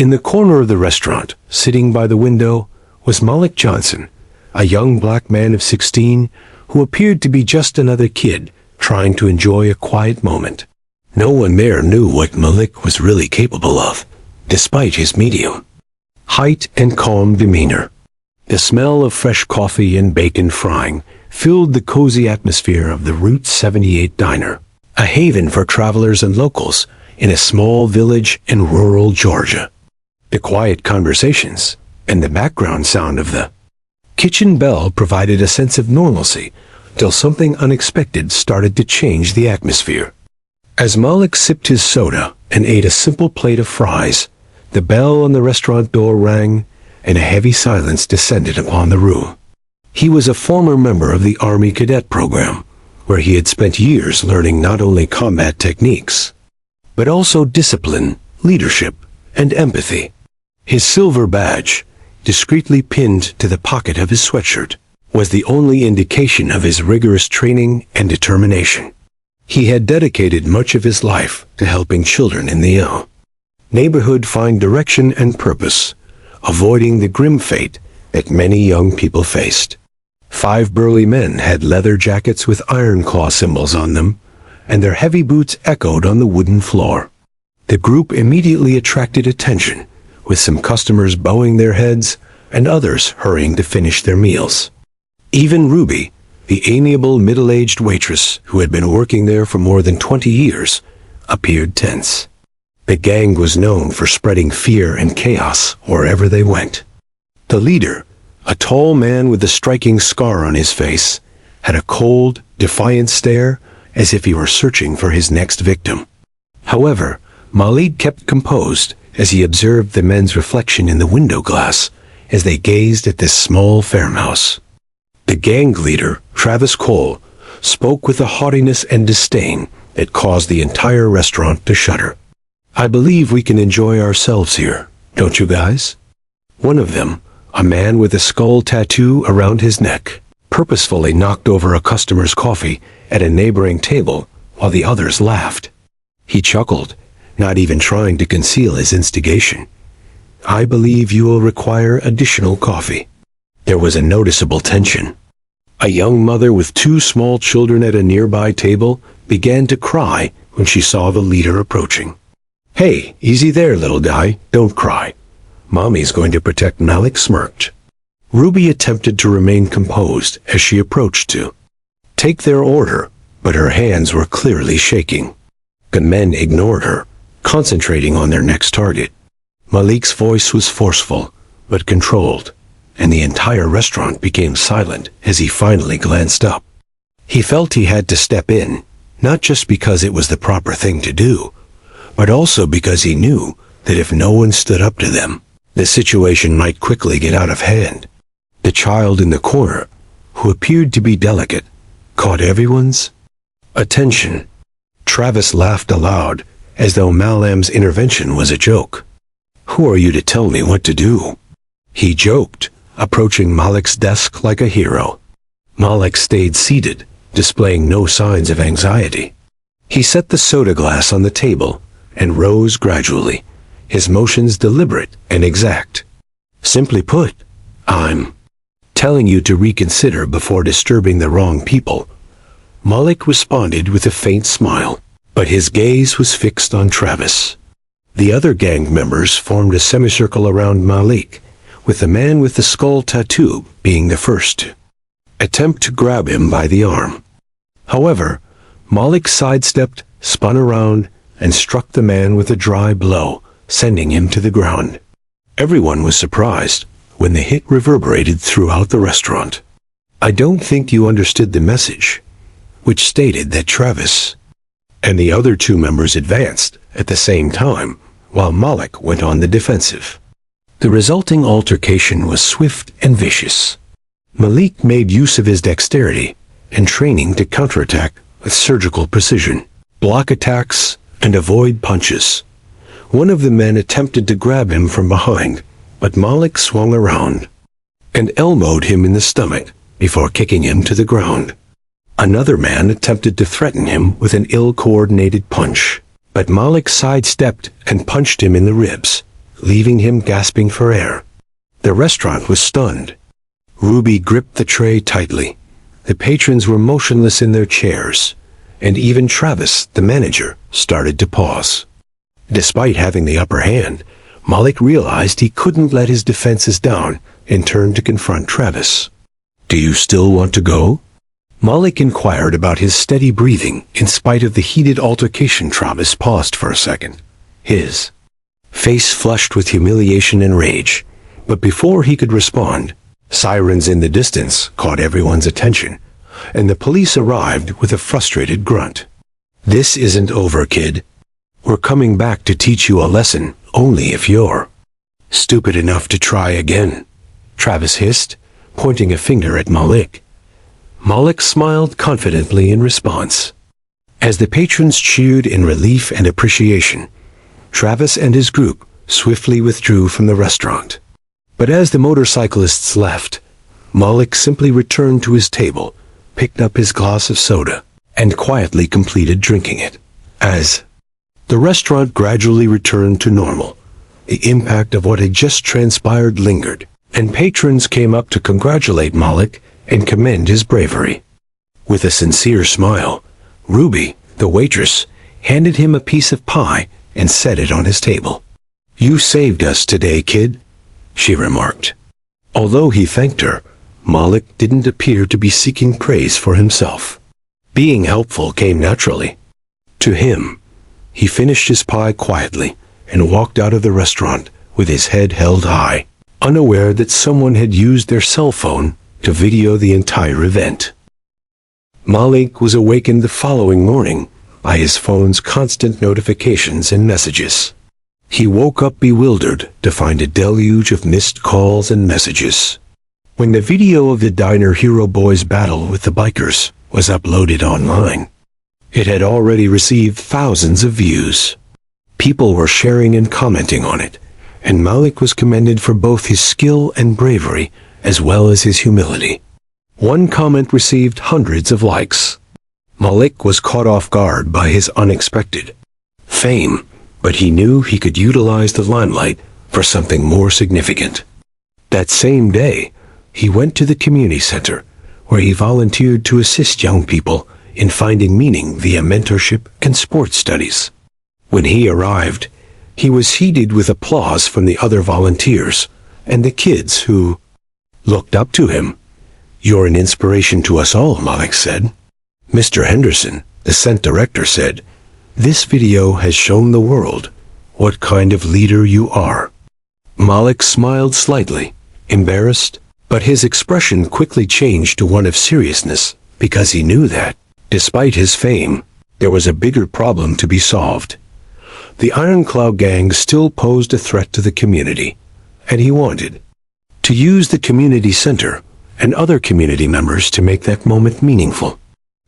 In the corner of the restaurant, sitting by the window, was Malik Johnson, a young black man of 16 who appeared to be just another kid trying to enjoy a quiet moment. No one there knew what Malik was really capable of, despite his medium height and calm demeanor. The smell of fresh coffee and bacon frying filled the cozy atmosphere of the Route 78 diner, a haven for travelers and locals in a small village in rural Georgia. The quiet conversations and the background sound of the kitchen bell provided a sense of normalcy till something unexpected started to change the atmosphere. As Malik sipped his soda and ate a simple plate of fries, the bell on the restaurant door rang, and a heavy silence descended upon the room. He was a former member of the Army Cadet Program, where he had spent years learning not only combat techniques, but also discipline, leadership, and empathy. His silver badge, discreetly pinned to the pocket of his sweatshirt, was the only indication of his rigorous training and determination. He had dedicated much of his life to helping children in the neighborhood find direction and purpose, avoiding the grim fate that many young people faced. 5 burly men had leather jackets with iron claw symbols on them, and their heavy boots echoed on the wooden floor. The group immediately attracted attention, with some customers bowing their heads and others hurrying to finish their meals. Even Ruby, the amiable middle-aged waitress who had been working there for more than 20 years, appeared tense. The gang was known for spreading fear and chaos wherever they went. The leader, a tall man with a striking scar on his face, had a cold, defiant stare as if he were searching for his next victim. However, Malik kept composed as he observed the men's reflection in the window glass as they gazed at this small farmhouse. The gang leader, Travis Cole, spoke with a haughtiness and disdain that caused the entire restaurant to shudder. "I believe we can enjoy ourselves here, don't you guys?" One of them, a man with a skull tattoo around his neck, purposefully knocked over a customer's coffee at a neighboring table while the others laughed. He chuckled, not even trying to conceal his instigation. "I believe you will require additional coffee." There was a noticeable tension. A young mother with 2 small children at a nearby table began to cry when she saw the leader approaching. "Hey, easy there, little guy, don't cry. Mommy's going to protect," Malik smirked. Ruby attempted to remain composed as she approached to take their order, but her hands were clearly shaking. The men ignored her, concentrating on their next target. Malik's voice was forceful, but controlled, and the entire restaurant became silent as he finally glanced up. He felt he had to step in, not just because it was the proper thing to do, but also because he knew that if no one stood up to them, the situation might quickly get out of hand. The child in the corner, who appeared to be delicate, caught everyone's attention. Travis laughed aloud, as though Malam's intervention was a joke. "Who are you to tell me what to do?" he joked, approaching Malik's desk like a hero. Malik stayed seated, displaying no signs of anxiety. He set the soda glass on the table and rose gradually, his motions deliberate and exact. "Simply put, I'm telling you to reconsider before disturbing the wrong people." Malik responded with a faint smile, but his gaze was fixed on Travis. The other gang members formed a semicircle around Malik, with the man with the skull tattoo being the first to attempt to grab him by the arm. However, Malik sidestepped, spun around, and struck the man with a dry blow, sending him to the ground. Everyone was surprised when the hit reverberated throughout the restaurant. "I don't think you understood the message," which stated that Travis and the other 2 members advanced at the same time, while Malik went on the defensive. The resulting altercation was swift and vicious. Malik made use of his dexterity and training to counterattack with surgical precision, block attacks, and avoid punches. One of the men attempted to grab him from behind, but Malik swung around and elbowed him in the stomach before kicking him to the ground. Another man attempted to threaten him with an ill-coordinated punch, but Malik sidestepped and punched him in the ribs, leaving him gasping for air. The restaurant was stunned. Ruby gripped the tray tightly. The patrons were motionless in their chairs, and even Travis, the manager, started to pause. Despite having the upper hand, Malik realized he couldn't let his defenses down and turned to confront Travis. "Do you still want to go?" Malik inquired about his steady breathing in spite of the heated altercation. Travis paused for a second, his face flushed with humiliation and rage. But before he could respond, sirens in the distance caught everyone's attention, and the police arrived with a frustrated grunt. "This isn't over, kid. We're coming back to teach you a lesson only if you're stupid enough to try again," Travis hissed, pointing a finger at Malik. Malik smiled confidently in response. As the patrons cheered in relief and appreciation, Travis and his group swiftly withdrew from the restaurant. But as the motorcyclists left, Malik simply returned to his table, picked up his glass of soda, and quietly completed drinking it. As the restaurant gradually returned to normal, the impact of what had just transpired lingered, and patrons came up to congratulate Malik and commend his bravery. With a sincere smile, Ruby, the waitress, handed him a piece of pie and set it on his table. "You saved us today, kid," she remarked. Although he thanked her, Malik didn't appear to be seeking praise for himself. Being helpful came naturally to him. He finished his pie quietly and walked out of the restaurant with his head held high, unaware that someone had used their cell phone to video the entire event. Malik was awakened the following morning by his phone's constant notifications and messages. He woke up bewildered to find a deluge of missed calls and messages. When the video of the Diner Hero Boys battle with the bikers was uploaded online, it had already received thousands of views. People were sharing and commenting on it, and Malik was commended for both his skill and bravery as well as his humility. One comment received hundreds of likes. Malik was caught off guard by his unexpected fame, but he knew he could utilize the limelight for something more significant. That same day, he went to the community center, where he volunteered to assist young people in finding meaning via mentorship and sports studies. When he arrived, he was heated with applause from the other volunteers and the kids who looked up to him. "You're an inspiration to us all," Malik said. Mr. Henderson, the Scent director, said, "This video has shown the world what kind of leader you are." Malik smiled slightly, embarrassed, but his expression quickly changed to one of seriousness because he knew that, despite his fame, there was a bigger problem to be solved. The Iron Cloud gang still posed a threat to the community, and he wanted to use the community center and other community members to make that moment meaningful.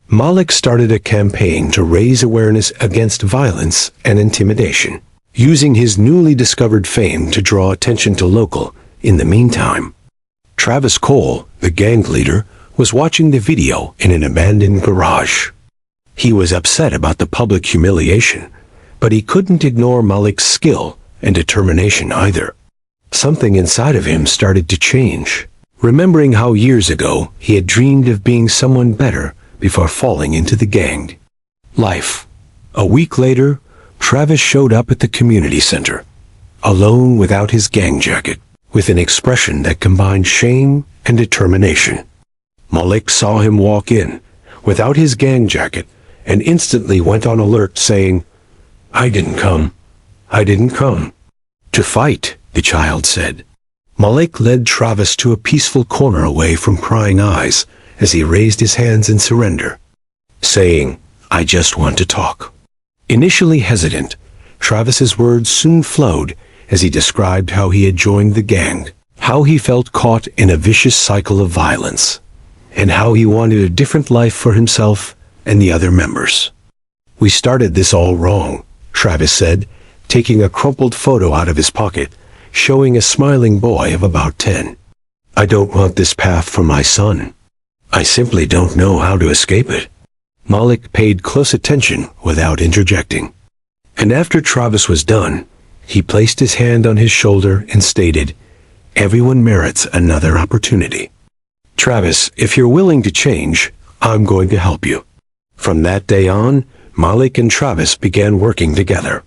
Malik started a campaign to raise awareness against violence and intimidation, using his newly discovered fame to draw attention to local. In the meantime, Travis Cole, the gang leader, was watching the video in an abandoned garage. He was upset about the public humiliation, but he couldn't ignore Malik's skill and determination either. Something inside of him started to change, remembering how years ago he had dreamed of being someone better before falling into the gang life. A week later, Travis showed up at the community center, alone without his gang jacket, with an expression that combined shame and determination. Malik saw him walk in, without his gang jacket, and instantly went on alert, saying, I didn't come to fight," the child said. Malik led Travis to a peaceful corner away from prying eyes as he raised his hands in surrender, saying, "I just want to talk." Initially hesitant, Travis's words soon flowed as he described how he had joined the gang, how he felt caught in a vicious cycle of violence, and how he wanted a different life for himself and the other members. "We started this all wrong," Travis said, taking a crumpled photo out of his pocket, showing a smiling boy of about 10. "I don't want this path for my son. I simply don't know how to escape it." Malik paid close attention without interjecting. And after Travis was done, He placed his hand on his shoulder and stated, "Everyone merits another opportunity. Travis, if you're willing to change, I'm going to help you." From that day on, Malik and Travis began working together.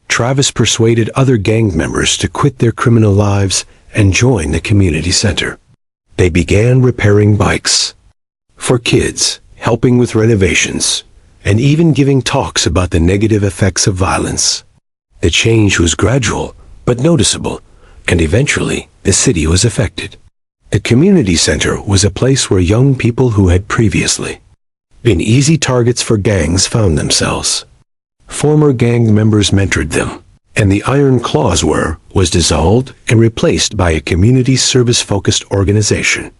Travis persuaded other gang members to quit their criminal lives and join the community center. They began repairing bikes for kids, helping with renovations, and even giving talks about the negative effects of violence. The change was gradual, but noticeable, and eventually the city was affected. The community center was a place where young people who had previously been easy targets for gangs found themselves. Former gang members mentored them, and the Iron Claws was dissolved and replaced by a community service-focused organization.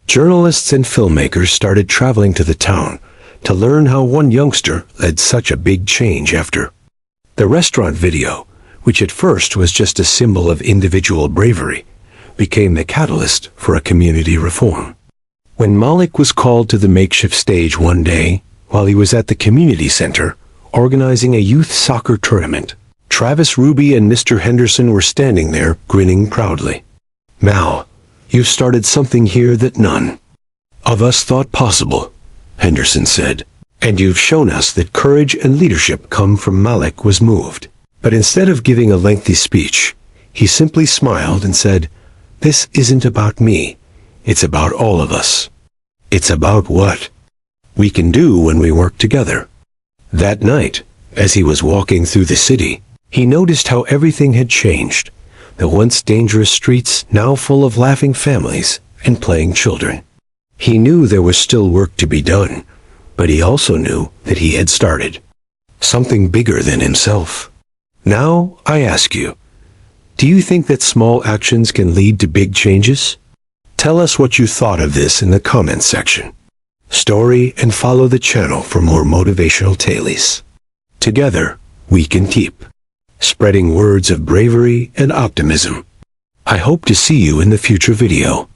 Journalists and filmmakers started traveling to the town to learn how one youngster led such a big change after. The restaurant video, which at first was just a symbol of individual bravery, became the catalyst for a community reform. When Malik was called to the makeshift stage one day, while he was at the community center, organizing a youth soccer tournament, Travis Ruby and Mr. Henderson were standing there, grinning proudly. "Mal, you've started something here that none of us thought possible," Henderson said. "And you've shown us that courage and leadership come from." Malik was moved, but instead of giving a lengthy speech, he simply smiled and said, "This isn't about me. It's about all of us. It's about what we can do when we work together." That night, as he was walking through the city, he noticed how everything had changed. The once dangerous streets now full of laughing families and playing children. He knew there was still work to be done, but he also knew that he had started something bigger than himself. Now, I ask you, do you think that small actions can lead to big changes? Tell us what you thought of this in the comments section. Story and follow the channel for more motivational tales. Together, we can keep spreading words of bravery and optimism. I hope to see you in the future video.